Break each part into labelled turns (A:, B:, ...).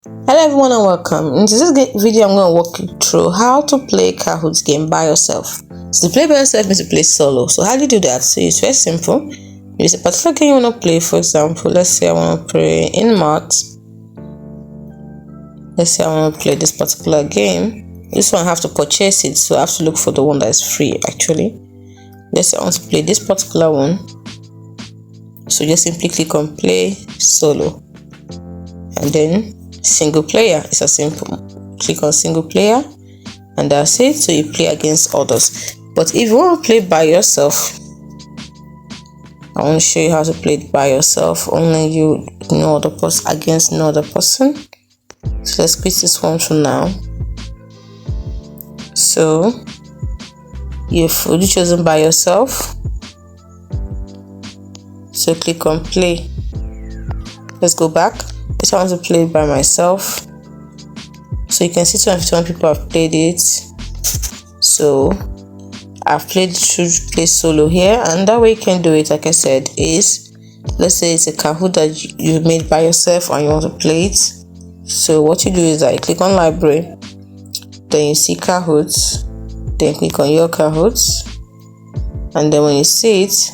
A: Hello everyone and welcome. In this video I'm going to walk you through how to play Kahoot game by yourself. So to play by yourself means to play solo. So how do you do that? So it's very simple. There's a particular game you want to play. For example, let's say I want to play in maths. Let's say I want to play this particular game. This one I have to purchase it, so I have to look for the one that is free actually. Let's say I want to play this particular one. So just simply click on play solo and then single player. It's as simple. Click on single player and that's it. So you play against others. But if you want to play by yourself, I want to show you how to play it by yourself. Only you, no other person, against no other person. So let's quit this one for now. So you've already chosen by yourself. So click on play. Let's go back. This one I want to play by myself. So you can see 251 people have played it. So I've played through play solo here, and that way you can do it, like I said, is let's say it's a Kahoot that you made by yourself and you want to play it. So what you do is that you click on library, then you see Kahoot, then click on your Kahoot, and then when you see it,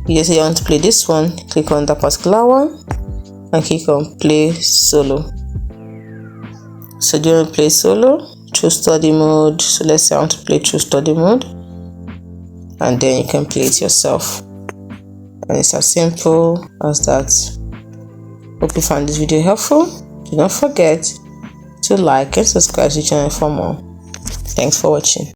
A: you just say you want to play this one, click on that particular one and click on play solo. So do you want to play solo? Choose study mode. So let's say I want to play through study mode, and then you can play it yourself. And it's as simple as that. Hope you found this video helpful. Do not forget to like and subscribe to the channel for more. Thanks for watching.